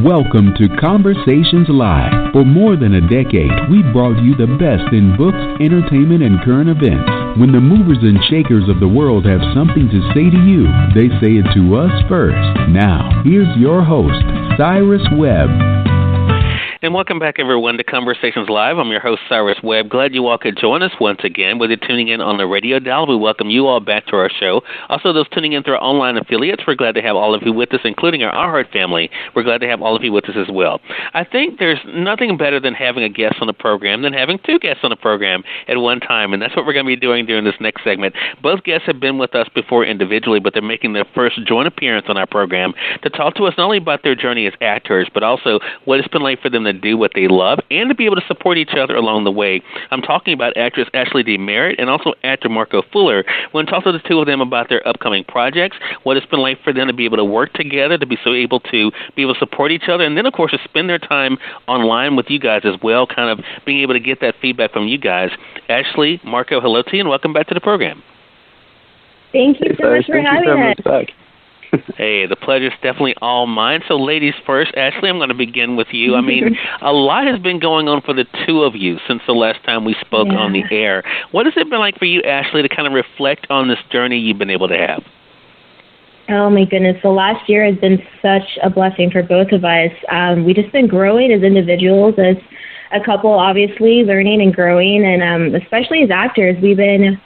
Welcome to Conversations Live. For more than a decade, we've brought you the best in books, entertainment, and current events. When the movers and shakers of the world have something to say to you, they say it to us first. Now, here's your host, Cyrus Webb. And welcome back, everyone, to Conversations Live. I'm your host, Cyrus Webb. Glad you all could join us once again. Whether you're tuning in on the radio dial, we welcome you all back to our show. Also, those tuning in through our online affiliates, we're glad to have all of you with us, including our iHeart family. We're glad to have all of you with us as well. I think there's nothing better than having a guest on the program than having two guests on the program at one time, and that's what we're going to be doing during this next segment. Both guests have been with us before individually, but they're making their first joint appearance on our program to talk to us not only about their journey as actors, but also what it's been like for them to do what they love and to be able to support each other along the way. I'm talking about actress Ashley D. Merritt and also actor Marco Fuller. We're going to talk to the two of them about their upcoming projects, what it's been like for them to be able to work together, to be able to support each other, and then, of course, to spend their time online with you guys as well, kind of being able to get that feedback from you guys. Ashley, Marco, hello to you, and welcome back to the program. Thank you so much for having us. Hey, the pleasure's definitely all mine. So, ladies first, Ashley, I'm going to begin with you. I mean, a lot has been going on for the two of you since the last time we spoke on the air. What has it been like for you, Ashley, to kind of reflect on this journey you've been able to have? Oh, my goodness. The last year has been such a blessing for both of us. We've just been growing as individuals, as a couple, obviously, learning and growing. And especially as actors, we've been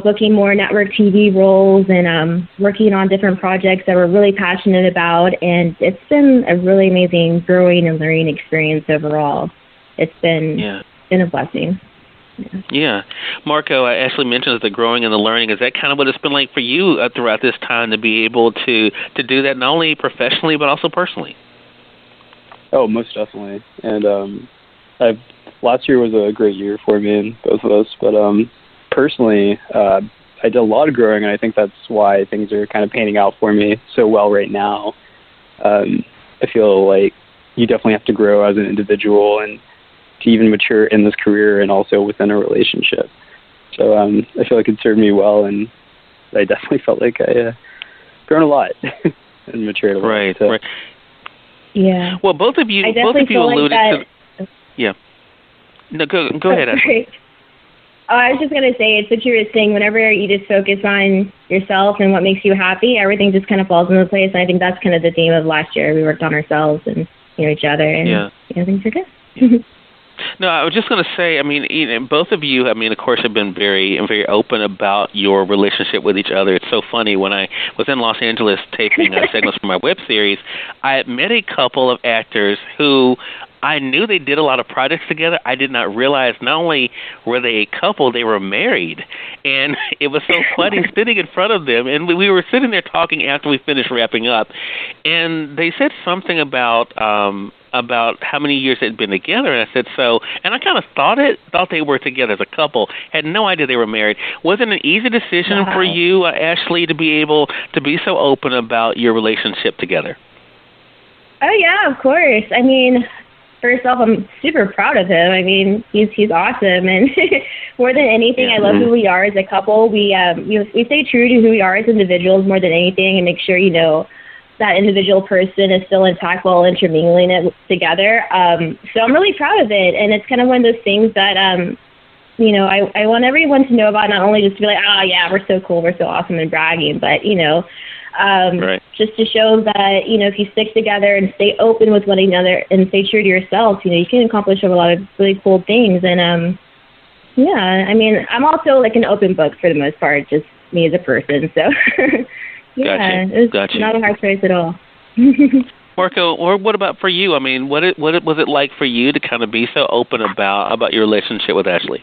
booking more network TV roles and working on different projects that we're really passionate about. And it's been a really amazing growing and learning experience overall. It's been a blessing. Yeah. Marco, Ashley mentions the growing and the learning. Is that kind of what it's been like for you throughout this time to be able to do that, not only professionally but also personally? Oh, most definitely. And last year was a great year for me and both of us. But personally, I did a lot of growing, and I think that's why things are kind of panning out for me so well right now. I feel like you definitely have to grow as an individual and to even mature in this career and also within a relationship. So I feel like it served me well, and I definitely felt like I grown a lot and matured a lot. Right, so. right. Yeah. Well, both of you alluded to. Yeah. No, go ahead, Ashley. Oh, I was just going to say, it's the truest thing. Whenever you just focus on yourself and what makes you happy, everything just kind of falls into place. And I think that's kind of the theme of last year. We worked on ourselves and each other, and things are good. No, I was just going to say, I mean, both of you, of course, have been very, very open about your relationship with each other. It's so funny. When I was in Los Angeles taping segments for my web series, I had met a couple of actors who I knew they did a lot of projects together. I did not realize not only were they a couple, they were married. And it was so funny sitting in front of them. And we were sitting there talking after we finished wrapping up. And they said something about how many years they'd been together. And I said, so, and I kind of thought they were together as a couple. Had no idea they were married. Was it an easy decision for you, Ashley, to be able to be so open about your relationship together? Oh, yeah, of course. I mean, first off, I'm super proud of him. I mean, he's awesome, and more than anything, I love who we are as a couple. We stay true to who we are as individuals more than anything, and make sure that individual person is still intact while intermingling it together. So I'm really proud of it, and it's kind of one of those things that I want everyone to know about. Not only just to be like, oh yeah, we're so cool, we're so awesome, and bragging, but just to show that, if you stick together and stay open with one another and stay true to yourself, you can accomplish a lot of really cool things. And, I'm also like an open book for the most part, just me as a person. So, Gotcha. Not a hard choice at all. Marco, or what about for you? I mean, what was it like for you to kind of be so open about your relationship with Ashley?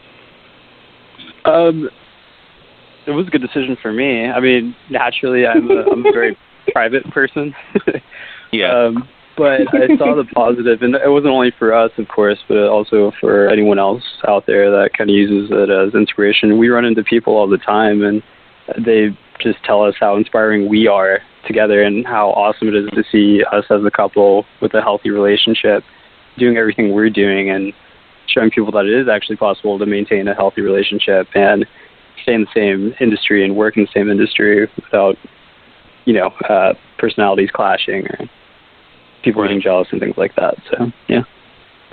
It was a good decision for me. I mean, naturally, I'm a very private person. But I saw the positive, and it wasn't only for us, of course, but also for anyone else out there that kind of uses it as inspiration. We run into people all the time, and they just tell us how inspiring we are together and how awesome it is to see us as a couple with a healthy relationship, doing everything we're doing and showing people that it is actually possible to maintain a healthy relationship and stay in the same industry and work in the same industry without, personalities clashing. people getting jealous and things like that. So, yeah.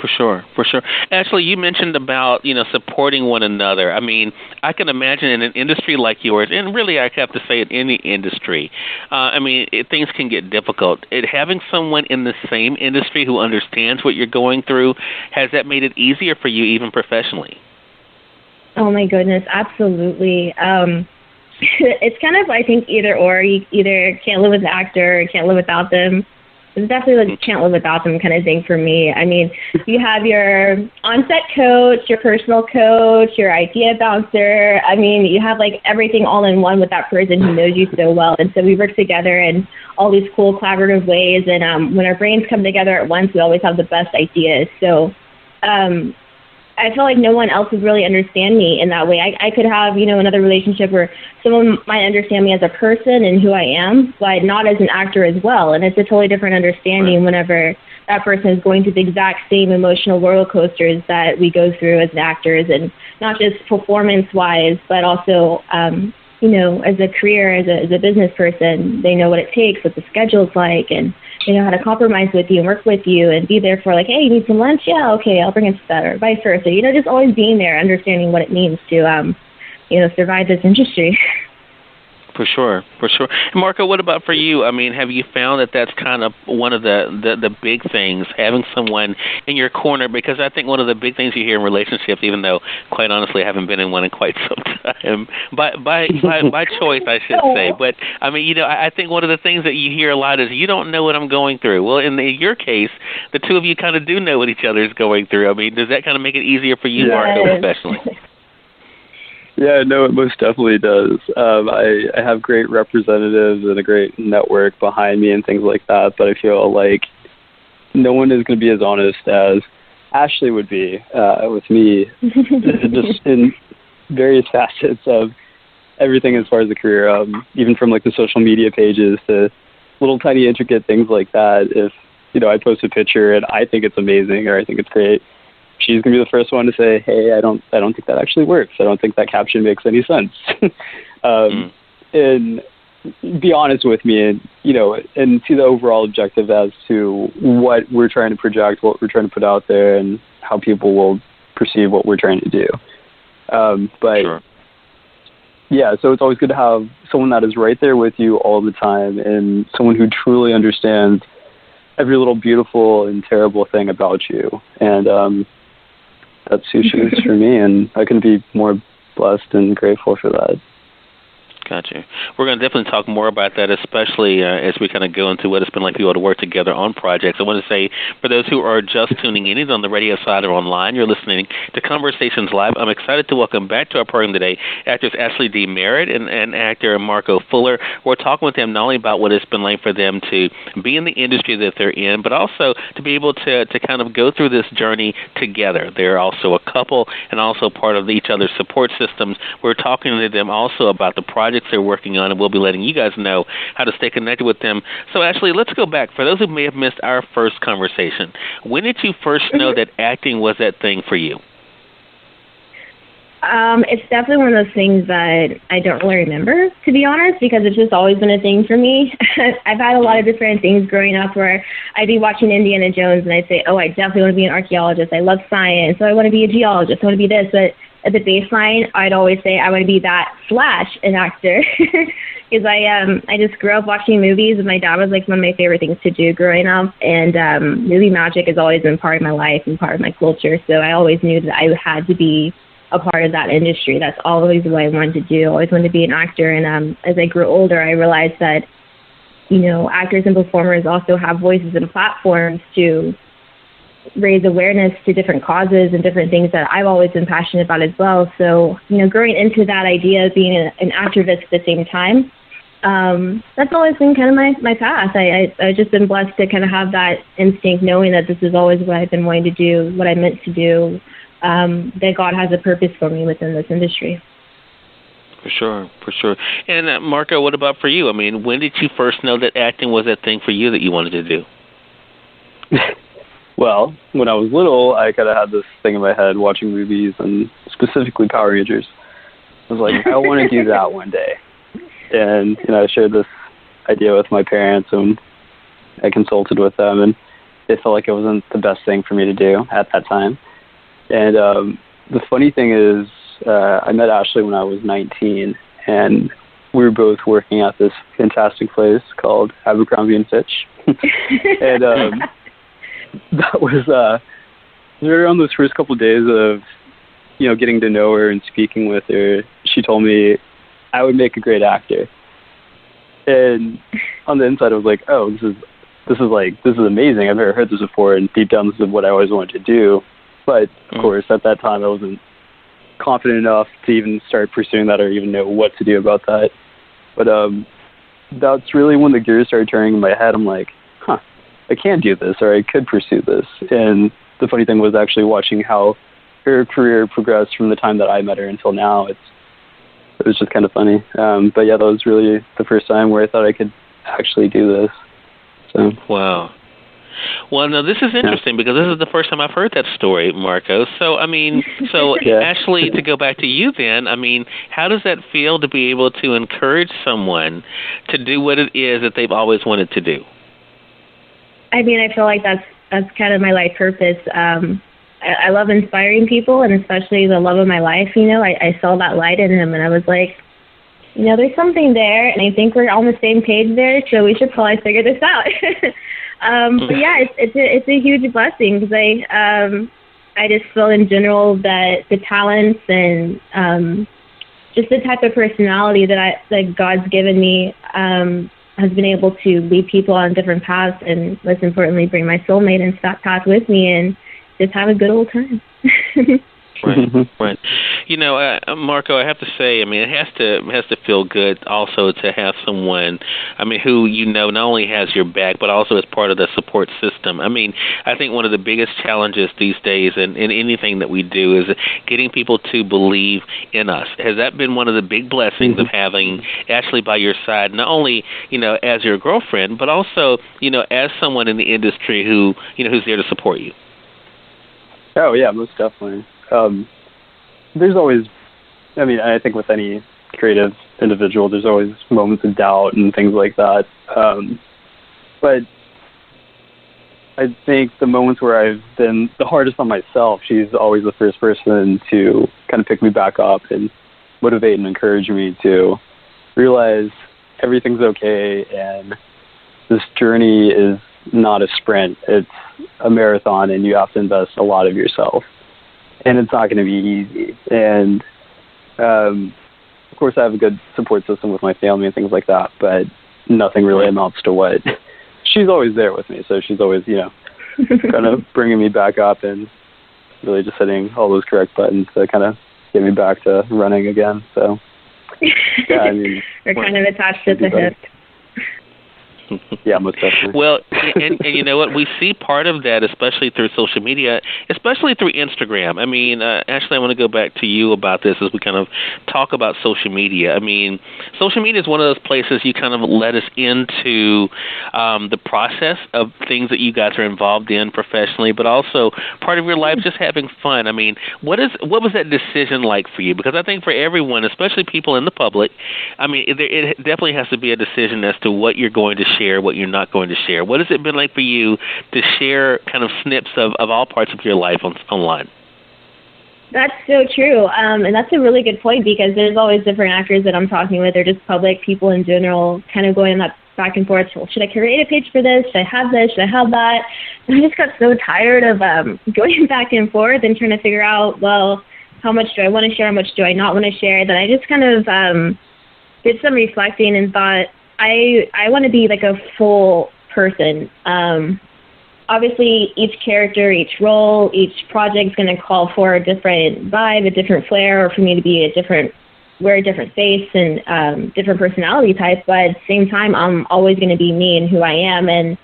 For sure. Ashley, you mentioned about, supporting one another. I mean, I can imagine in an industry like yours, and really I have to say in any industry, things can get difficult. Having someone in the same industry who understands what you're going through, has that made it easier for you even professionally? Oh, my goodness, absolutely. It's kind of, I think, either or. You either can't live with an actor or can't live without them. It's definitely like can't live without them kind of thing for me. I mean, you have your on-set coach, your personal coach, your idea bouncer. I mean, you have like everything all in one with that person who knows you so well. And so we work together in all these cool collaborative ways. And when our brains come together at once, we always have the best ideas. So I feel like no one else would really understand me in that way. I could have, another relationship where someone might understand me as a person and who I am, but not as an actor as well. And it's a totally different understanding whenever that person is going through the exact same emotional roller coasters that we go through as actors, and not just performance-wise, but also, as a career, as a business person, they know what it takes, what the schedule's like, and they know how to compromise with you and work with you and be there for like, hey, you need some lunch? Yeah, okay, I'll bring it to that, or vice versa. Just always being there, understanding what it means to, survive this industry. For sure. And Marco, what about for you? I mean, have you found that that's kind of one of the big things, having someone in your corner? Because I think one of the big things you hear in relationships, even though, quite honestly, I haven't been in one in quite some time, by choice, I should say. But, I mean, I think one of the things that you hear a lot is, you don't know what I'm going through. Well, in your case, the two of you kind of do know what each other is going through. I mean, does that kind of make it easier for you, Marco, especially? Yeah, no, it most definitely does. I have great representatives and a great network behind me and things like that, but I feel like no one is going to be as honest as Ashley would be with me, just in various facets of everything as far as the career, even from like the social media pages to little tiny intricate things like that. If, I post a picture and I think it's amazing or I think it's great, she's going to be the first one to say, hey, I don't think that actually works. I don't think that caption makes any sense. And be honest with me and, and see the overall objective as to what we're trying to project, what we're trying to put out there, and how people will perceive what we're trying to do. Yeah, so it's always good to have someone that is right there with you all the time and someone who truly understands every little beautiful and terrible thing about you. And, that's who she is for me, and I couldn't be more blessed and grateful for that. Gotcha. We're going to definitely talk more about that, especially as we kind of go into what it's been like for you all to work together on projects. I want to say, for those who are just tuning in, either on the radio side or online, you're listening to Conversations Live. I'm excited to welcome back to our program today actress Ashley D. Merritt and actor Marco Fuller. We're talking with them not only about what it's been like for them to be in the industry that they're in, but also to be able to kind of go through this journey together. They're also a couple and also part of each other's support systems. We're talking to them also about the projects they're working on, and we'll be letting you guys know how to stay connected with them. So, Ashley, let's go back. For those who may have missed our first conversation, when did you first know that acting was that thing for you? It's definitely one of those things that I don't really remember, to be honest, because it's just always been a thing for me. I've had a lot of different things growing up where I'd be watching Indiana Jones and I'd say, oh, I definitely want to be an archaeologist. I love science, so I want to be a geologist. I want to be this. But at the baseline, I'd always say I want to be that / an actor, because I just grew up watching movies, and my dad was like one of my favorite things to do growing up, and movie magic has always been part of my life and part of my culture, so I always knew that I had to be a part of that industry. That's always what I wanted to do. I always wanted to be an actor, and as I grew older, I realized that, actors and performers also have voices and platforms to raise awareness to different causes and different things that I've always been passionate about as well. So, growing into that idea of being an activist at the same time, that's always been kind of my path. I've just been blessed to kind of have that instinct, knowing that this is always what I've been wanting to do, what I meant to do, that God has a purpose for me within this industry. For sure. And Marco, what about for you? I mean, when did you first know that acting was that thing for you that you wanted to do? Well, when I was little, I kind of had this thing in my head watching movies, and specifically Power Rangers. I was like, I want to do that one day. And, I shared this idea with my parents, and I consulted with them, and they felt like it wasn't the best thing for me to do at that time. And the funny thing is, I met Ashley when I was 19, and we were both working at this fantastic place called Abercrombie and Fitch. And that was right around those first couple of days of, getting to know her and speaking with her. She told me I would make a great actor. And on the inside, I was like, oh, this is amazing. I've never heard this before, and deep down, this is what I always wanted to do. But of course, at that time, I wasn't confident enough to even start pursuing that or even know what to do about that. But that's really when the gears started turning in my head. I'm like, I can do this, or I could pursue this. And the funny thing was actually watching how her career progressed from the time that I met her until now. It was just kind of funny. But yeah, that was really the first time where I thought I could actually do this. So. Wow. Well, no, this is interesting because this is the first time I've heard that story, Marco. So, yeah. Ashley, to go back to you then, how does that feel to be able to encourage someone to do what it is that they've always wanted to do? I feel like that's kind of my life purpose. I love inspiring people, and especially the love of my life. I saw that light in him, and I was like, there's something there, and I think we're on the same page there, so we should probably figure this out. But yeah, it's a huge blessing because I just feel in general that the talents and just the type of personality that God's given me has been able to lead people on different paths, and most importantly, bring my soulmate into that path with me and just have a good old time. Right. Marco, I have to say, it has to feel good also to have someone, who not only has your back, but also is part of the support system. I think one of the biggest challenges these days in anything that we do is getting people to believe in us. Has that been one of the big blessings of having Ashley by your side, not only, as your girlfriend, but also, as someone in the industry who, who's there to support you? Oh, yeah, most definitely. There's always, I think with any creative individual, there's always moments of doubt and things like that. But I think the moments where I've been the hardest on myself, she's always the first person to kind of pick me back up and motivate and encourage me to realize everything's okay and this journey is not a sprint. It's a marathon, and you have to invest a lot of yourself. And it's not going to be easy. And, of course, I have a good support system with my family and things like that, but nothing really amounts to what she's always there with me. So she's always, kind of bringing me back up and really just hitting all those correct buttons to kind of get me back to running again. So, yeah, we're kind of attached at the hip. Yeah, most definitely. Well, and you know what? We see part of that, especially through social media, especially through Instagram. Ashley, I want to go back to you about this as we kind of talk about social media. Social media is one of those places you kind of let us into the process of things that you guys are involved in professionally, but also part of your life just having fun. What was that decision like for you? Because I think for everyone, especially people in the public, it definitely has to be a decision as to what you're going to share, what you're not going to share. What has it been like for you to share kind of snips of all parts of your life online? That's so true. And that's a really good point because there's always different actors that I'm talking with or just public people in general kind of going that back and forth. Well, should I create a page for this? Should I have this? Should I have that? And I just got so tired of going back and forth and trying to figure out, well, how much do I want to share? How much do I not want to share? Then I just kind of did some reflecting and thought, I want to be like a full person. Obviously, each character, each role, each project is going to call for a different vibe, a different flair, or for me to be wear a different face and different personality type. But at the same time, I'm always going to be me and who I am. And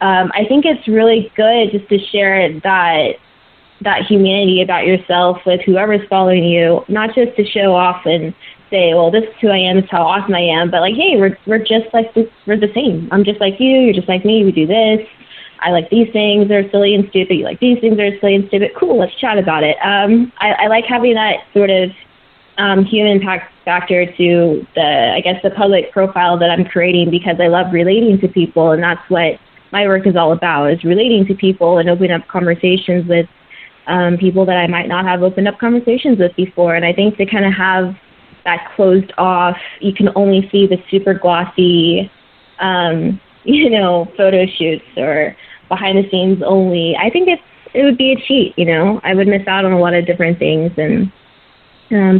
I think it's really good just to share that humanity about yourself with whoever's following you, not just to show off and say, well, this is who I am, this is how awesome I am, but like, hey, we're just like this, we're the same. I'm just like you, you're just like me, we do this. I like these things, they're silly and stupid. You like these things, they're silly and stupid. Cool, let's chat about it. I like having that sort of human factor to the public profile that I'm creating because I love relating to people, and that's what my work is all about, is relating to people and opening up conversations with people that I might not have opened up conversations with before. And I think to kind of have that closed off, you can only see the super glossy, photo shoots or behind the scenes only. I think it would be a cheat, I would miss out on a lot of different things. And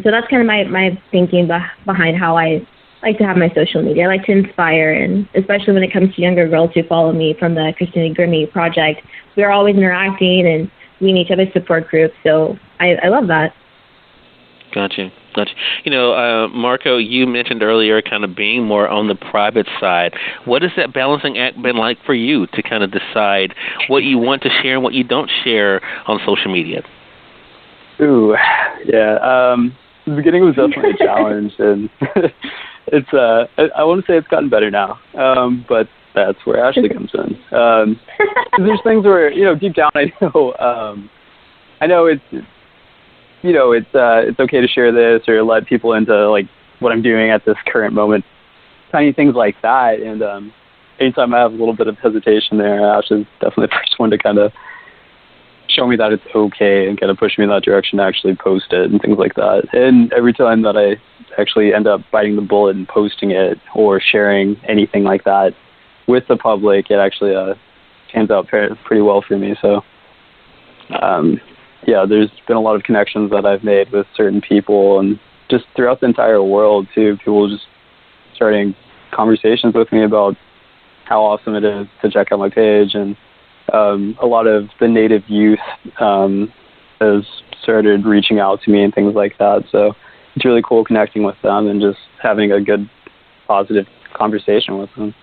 so that's kind of my thinking behind how I like to have my social media. I like to inspire, and especially when it comes to younger girls who follow me from the Christina Grimmie project, we're always interacting and we in each other's support groups. So I love that. Gotcha. Marco, you mentioned earlier kind of being more on the private side. What has that balancing act been like for you to kind of decide what you want to share and what you don't share on social media? Ooh, yeah. The beginning was definitely a challenge, and it's I want to say it's gotten better now, but that's where Ashley comes in. There's things where deep down I know it's it's okay to share this or let people into like what I'm doing at this current moment, tiny things like that. And anytime I have a little bit of hesitation there, Ashley's definitely the first one to kind of show me that it's okay and kind of push me in that direction to actually post it and things like that. And every time that I actually end up biting the bullet and posting it or sharing anything like that with the public, it actually pans out pretty well for me. So, there's been a lot of connections that I've made with certain people and just throughout the entire world too. People just starting conversations with me about how awesome it is to check out my page, and a lot of the Native youth has started reaching out to me and things like that. So it's really cool connecting with them and just having a good, positive conversation with them.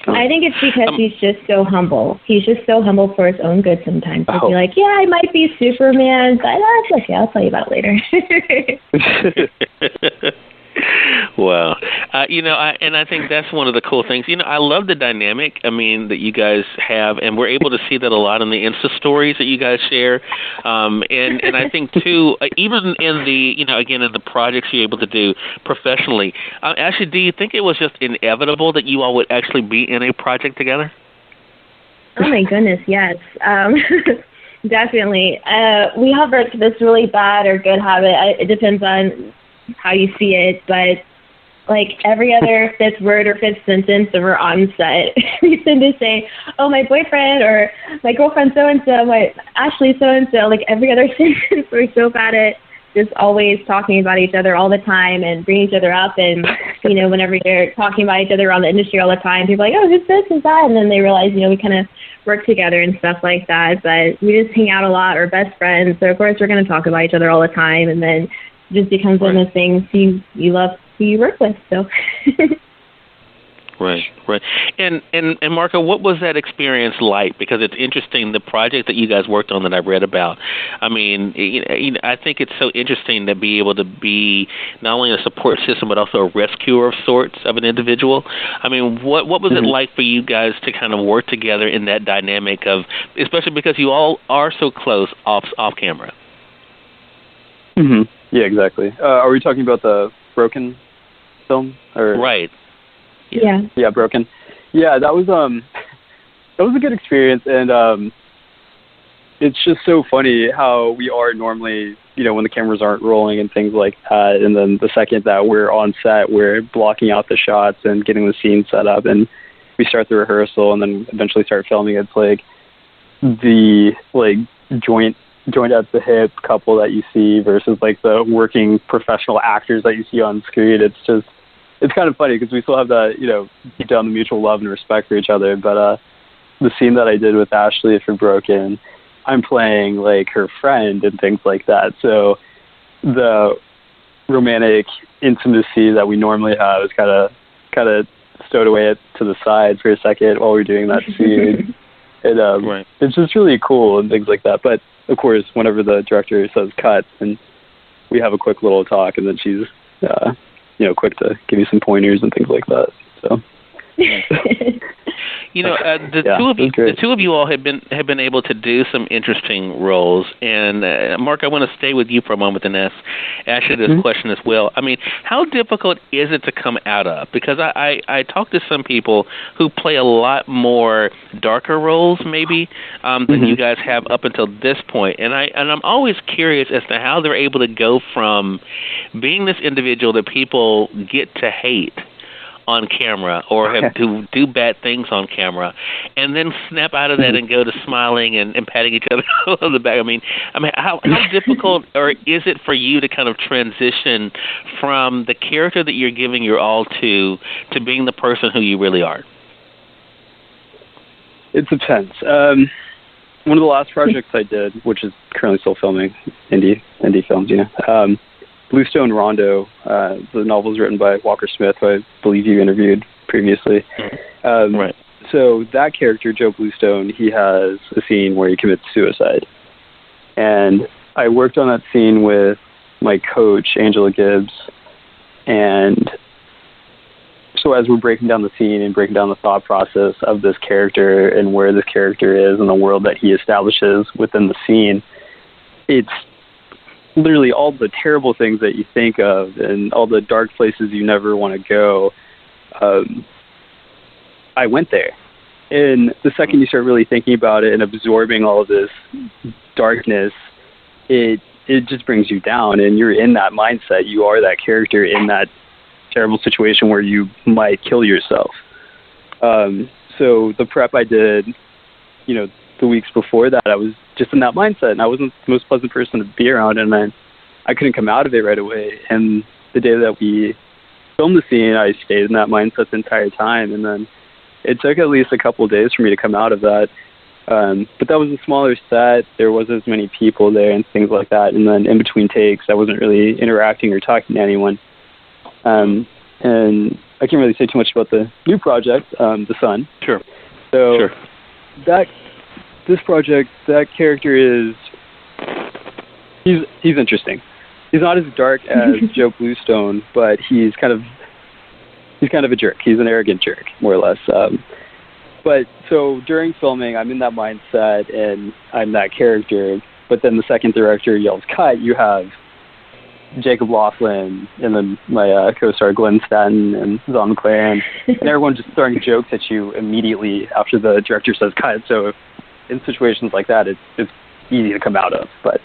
I think it's because he's just so humble. He's just so humble for his own good sometimes. He'll be like, I might be Superman, but that's okay. I'll tell you about it later. Wow. I think that's one of the cool things. I love the dynamic, that you guys have, and we're able to see that a lot in the Insta stories that you guys share. And I think, too, even in the, again, in the projects you're able to do professionally, actually, do you think it was just inevitable that you all would actually be in a project together? Oh, my goodness, yes. Definitely. We have this really bad or good habit. It depends on how you see it, but like every other fifth word or fifth sentence that we're on set, we tend to say, oh, my boyfriend or my girlfriend so-and-so, my Ashley so-and-so, like every other sentence. We're so bad at just always talking about each other all the time and bringing each other up. And, whenever you're talking about each other around the industry all the time, people are like, oh, who's this, who's that? And then they realize, we kind of work together and stuff like that. But we just hang out a lot. We're best friends. So, of course, we're going to talk about each other all the time. And then just becomes one of those things you love who you work with. So Right. And Marco, what was that experience like? Because it's interesting, the project that you guys worked on that I read about. I think it's so interesting to be able to be not only a support system but also a rescuer of sorts of an individual. What was it like for you guys to kind of work together in that dynamic of, especially because you all are so close off camera? Mm-hmm. Yeah, exactly. Are we talking about the Broken film? Or? Right. Yeah. Yeah, Broken. Yeah, that was a good experience, and it's just so funny how we are normally, when the cameras aren't rolling and things like that, and then the second that we're on set, we're blocking out the shots and getting the scene set up, and we start the rehearsal and then eventually start filming. It's like the joint at the hip couple that you see versus like the working professional actors that you see on screen. It's kind of funny because we still have that, deep down the mutual love and respect for each other. But the scene that I did with Ashley for Broken, I'm playing like her friend and things like that. So the romantic intimacy that we normally have is kind of stowed away to the side for a second while we're doing that scene. And It's just really cool and things like that. But of course, whenever the director says cut, and we have a quick little talk, and then she's, quick to give you some pointers and things like that. So, The two of you all have been able to do some interesting roles. And Mark, I want to stay with you for a moment and ask Ashley this question as well. I mean, how difficult is it to come out of? Because I talk to some people who play a lot more darker roles, maybe than you guys have up until this point. And I'm always curious as to how they're able to go from being this individual that people get to hate on camera or have to do bad things on camera, and then snap out of that and go to smiling and patting each other on the back. I mean, how difficult or is it for you to kind of transition from the character that you're giving your all to being the person who you really are? It depends. One of the last projects I did, which is currently still filming, indie films, Bluestone Rondo, the novel is written by Walker Smith, who I believe you interviewed previously. Right. So that character, Joe Bluestone, he has a scene where he commits suicide. And I worked on that scene with my coach, Angela Gibbs. And so as we're breaking down the scene and breaking down the thought process of this character and where this character is and the world that he establishes within the scene, it's literally all the terrible things that you think of and all the dark places you never want to go. I went there. And the second you start really thinking about it and absorbing all of this darkness, it just brings you down, and you're in that mindset. You are that character in that terrible situation where you might kill yourself. So the prep I did, the weeks before that, I was just in that mindset, and I wasn't the most pleasant person to be around, and I couldn't come out of it right away. And the day that we filmed the scene, I stayed in that mindset the entire time, and then it took at least a couple of days for me to come out of that. But that was a smaller set. There wasn't as many people there and things like that. And then in between takes, I wasn't really interacting or talking to anyone. And I can't really say too much about the new project, The Sun. Sure. So this project, that character he's interesting. He's not as dark as Joe Bluestone, but he's kind of a jerk. He's an arrogant jerk, more or less. But so during filming, I'm in that mindset and I'm that character. But then the second director yells cut, you have Jacob Laughlin and then my co-star Glenn Stanton and Zon McLaren, and everyone just throwing jokes at you immediately after the director says cut. So in situations like that, it's easy to come out of. But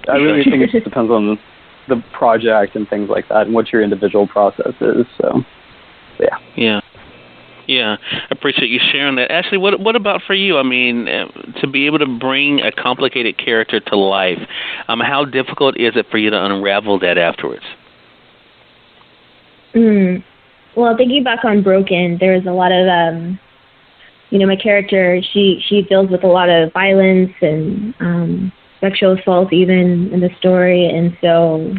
I really think it just depends on the project and things like that and what your individual process is. So, yeah. Yeah, I appreciate you sharing that. Ashley, what about for you? I mean, to be able to bring a complicated character to life, how difficult is it for you to unravel that afterwards? Well, thinking back on Broken, there's a lot of, my character, she deals with a lot of violence and sexual assault even in the story, and so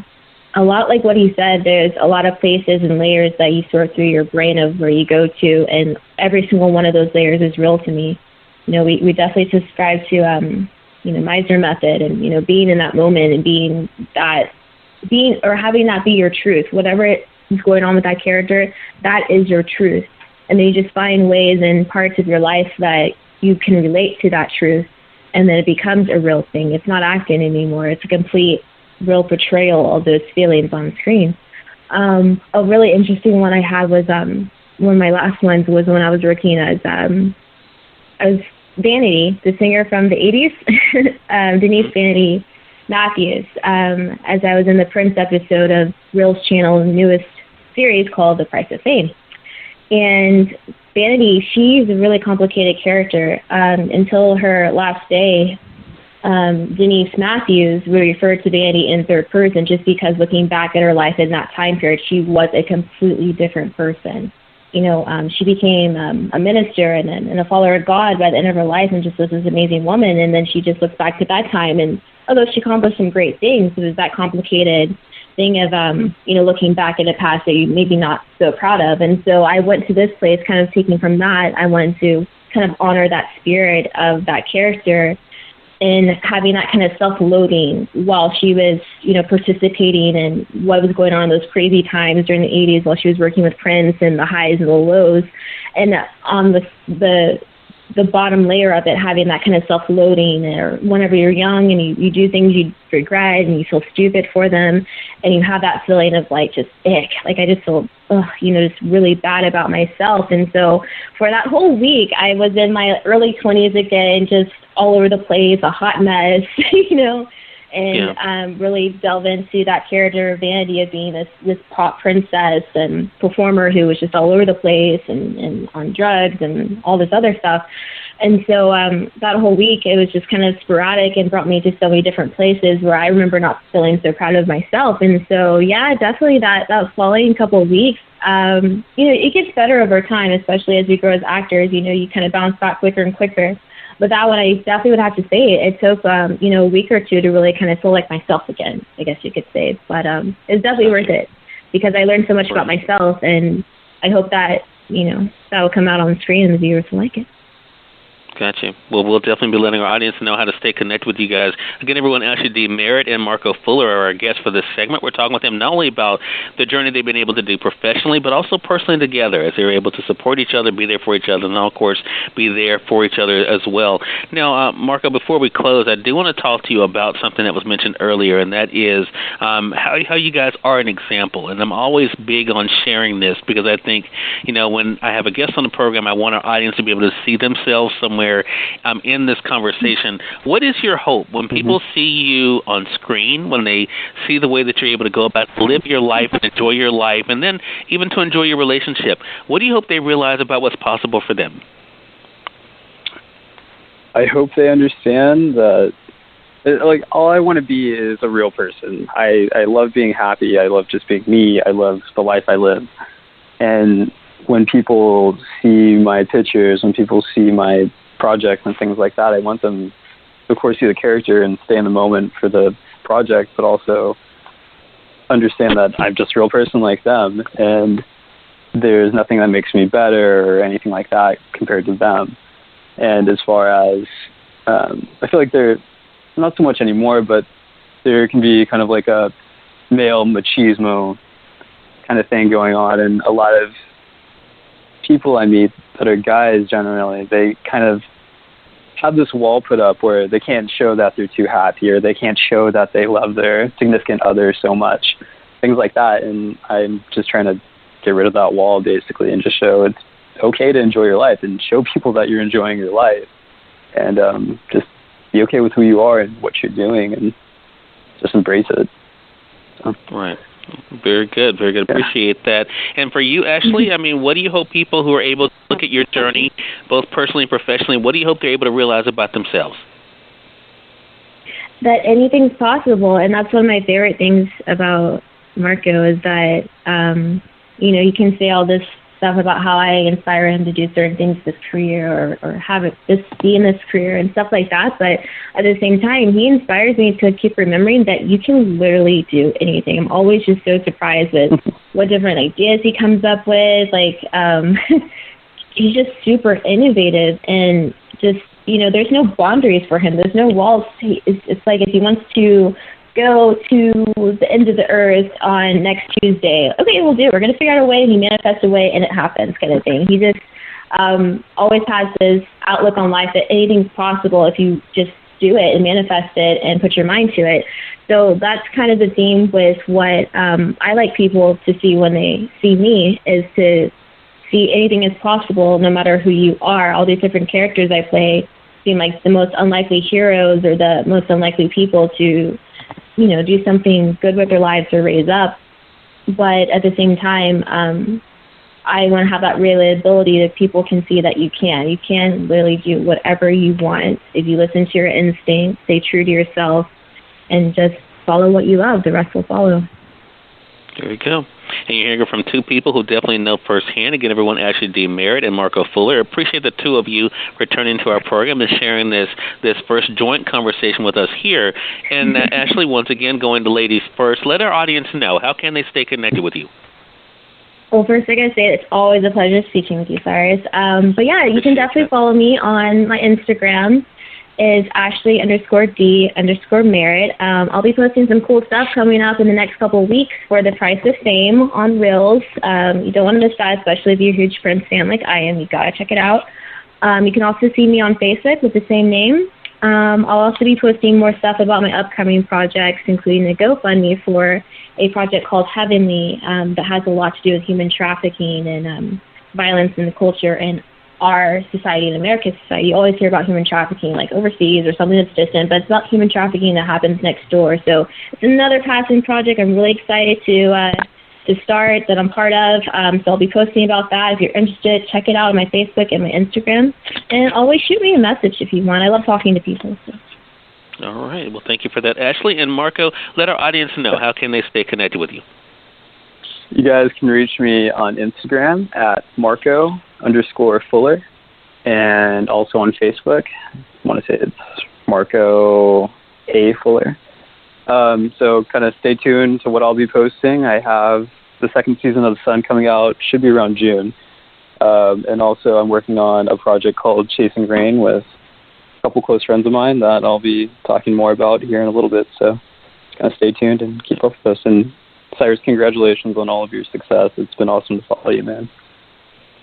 a lot like what he said, there's a lot of places and layers that you sort through your brain of where you go to, and every single one of those layers is real to me. We definitely subscribe to, Meisner method and, being in that moment and having that be your truth. Whatever is going on with that character, that is your truth. And then you just find ways and parts of your life that you can relate to that truth, and then it becomes a real thing. It's not acting anymore. It's a complete real portrayal of those feelings on screen. A really interesting one I had was one of my last ones was when I was working as Vanity, the singer from the 80s, Denise Vanity Matthews, as I was in the Prince episode of Reel's Channel's newest series called The Price of Fame. And Vanity, she's a really complicated character. Until her last day, Denise Matthews would refer to Vanity in third person just because looking back at her life in that time period, she was a completely different person. She became a minister and a follower of God by the end of her life and just was this amazing woman. And then she just looks back to that time, and although she accomplished some great things, it was that complicated thing of, looking back at a past that you maybe not so proud of. And so I went to this place kind of taking from that. I wanted to kind of honor that spirit of that character and having that kind of self-loathing while she was, participating in what was going on in those crazy times during the 80s while she was working with Prince and the highs and the lows. And on the bottom layer of it, having that kind of self-loathing, or whenever you're young and you do things you regret and you feel stupid for them, and you have that feeling of like just ick, like I just feel, just really bad about myself. And so for that whole week, I was in my early 20s again, just all over the place, a hot mess, and really delve into that character of Vanity of being this pop princess and performer who was just all over the place and on drugs and all this other stuff. And so that whole week, it was just kind of sporadic and brought me to so many different places where I remember not feeling so proud of myself. And so, definitely that following couple of weeks, it gets better over time, especially as we grow as actors. You kind of bounce back quicker and quicker. But that one, I definitely would have to say it took, a week or two to really kind of feel like myself again, I guess you could say. But it's definitely worth it because I learned so much about myself, and I hope that, that will come out on the screen and the viewers will like it. Gotcha. Well, we'll definitely be letting our audience know how to stay connected with you guys. Again, everyone, Ashley D. Merritt and Marco Fuller are our guests for this segment. We're talking with them not only about the journey they've been able to do professionally, but also personally together as they're able to support each other, be there for each other, and, of course, be there for each other as well. Now, Marco, before we close, I do want to talk to you about something that was mentioned earlier, and that is how you guys are an example. And I'm always big on sharing this because I think, when I have a guest on the program, I want our audience to be able to see themselves somewhere in this conversation. What is your hope when people see you on screen, when they see the way that you're able to go about live your life and enjoy your life, and then even to enjoy your relationship? What do you hope they realize about what's possible for them? I hope they understand that, all I want to be is a real person. I love being happy. I love just being me. I love the life I live. And when people see my pictures, when people see my projects and things like that, I want them to, of course, see the character and stay in the moment for the project, but also understand that I'm just a real person like them, and there's nothing that makes me better or anything like that compared to them. And as far as, I feel like they're not so much anymore, but there can be kind of like a male machismo kind of thing going on, and a lot of people I meet that are guys generally, they kind of have this wall put up where they can't show that they're too happy, or they can't show that they love their significant other so much, things like that. And I'm just trying to get rid of that wall basically and just show it's okay to enjoy your life and show people that you're enjoying your life, and just be okay with who you are and what you're doing and just embrace it. So. Right. Very good. Very good. Appreciate that. And for you, Ashley, what do you hope people who are able to look at your journey, both personally and professionally, what do you hope they're able to realize about themselves? That anything's possible. And that's one of my favorite things about Marco is that, you can say all this stuff about how I inspire him to do certain things with his career or have it just be in this career and stuff like that. But at the same time, he inspires me to keep remembering that you can literally do anything. I'm always just so surprised with what different ideas he comes up with. He's just super innovative and just, there's no boundaries for him. There's no walls. It's like if he wants to go to the end of the earth on next Tuesday. Okay, we'll do it. We're going to figure out a way. He manifests a way, and it happens, kind of thing. He just always has this outlook on life that anything's possible if you just do it and manifest it and put your mind to it. So that's kind of the theme with what I like people to see when they see me, is to see anything is possible no matter who you are. All these different characters I play seem like the most unlikely heroes or the most unlikely people to do something good with their lives or raise up. But at the same time, I want to have that relatability that people can see that you can. You can literally do whatever you want if you listen to your instincts, stay true to yourself, and just follow what you love. The rest will follow. There you go. And you're hearing from two people who definitely know firsthand. Again, everyone, Ashley D. Merritt and Marco Fuller. Appreciate the two of you returning to our program and sharing this first joint conversation with us here. And Ashley, once again, going to ladies first, let our audience know, how can they stay connected with you? Well, first, I got to say it's always a pleasure speaking with you, Cyrus. But yeah, you can definitely follow me on my Instagram is Ashley_D_Merritt. I'll be posting some cool stuff coming up in the next couple of weeks for the Price of Fame on Reels. You don't want to miss that, especially if you're a huge Prince fan like I am. You got to check it out. You can also see me on Facebook with the same name. I'll also be posting more stuff about my upcoming projects, including a GoFundMe for a project called Heavenly that has a lot to do with human trafficking and violence in the culture in our society, in America's society. You always hear about human trafficking like overseas or something that's distant, but it's about human trafficking that happens next door. So it's another passion project I'm really excited to start, that I'm part of. So I'll be posting about that. If you're interested, check it out on my Facebook and my Instagram. And always shoot me a message if you want. I love talking to people. So. All right. Well, thank you for that, Ashley. And Marco, let our audience know, how can they stay connected with you? You guys can reach me on Instagram at Marco_Fuller, and also on Facebook. I want to say it's Marco A. Fuller. So kind of stay tuned to what I'll be posting. I have the second season of The Sun coming out, should be around June. And also I'm working on a project called Chasing Rain with a couple close friends of mine that I'll be talking more about here in a little bit. So kind of stay tuned and keep up with us. And Cyrus, congratulations on all of your success. It's been awesome to follow you, man.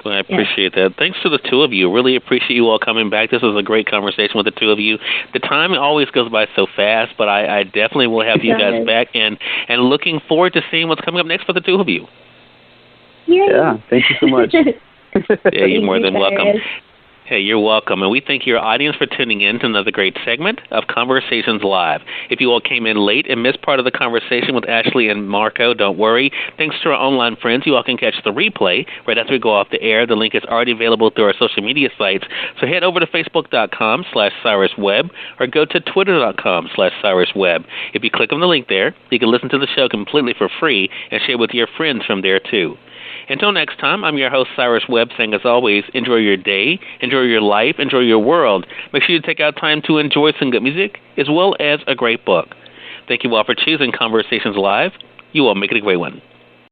Well, I appreciate that. Thanks to the two of you. Really appreciate you all coming back. This was a great conversation with the two of you. The time always goes by so fast, but I definitely will have you guys back, and looking forward to seeing what's coming up next for the two of you. Yay. Yeah, thank you so much. Yeah, you're more than welcome. Hey, you're welcome. And we thank your audience for tuning in to another great segment of Conversations Live. If you all came in late and missed part of the conversation with Ashley and Marco, don't worry. Thanks to our online friends, you all can catch the replay right after we go off the air. The link is already available through our social media sites. So head over to Facebook.com/CyrusWebb or go to Twitter.com/CyrusWebb. If you click on the link there, you can listen to the show completely for free and share with your friends from there too. Until next time, I'm your host, Cyrus Webb, saying, as always, enjoy your day, enjoy your life, enjoy your world. Make sure you take out time to enjoy some good music as well as a great book. Thank you all for choosing Conversations Live. You all make it a great one.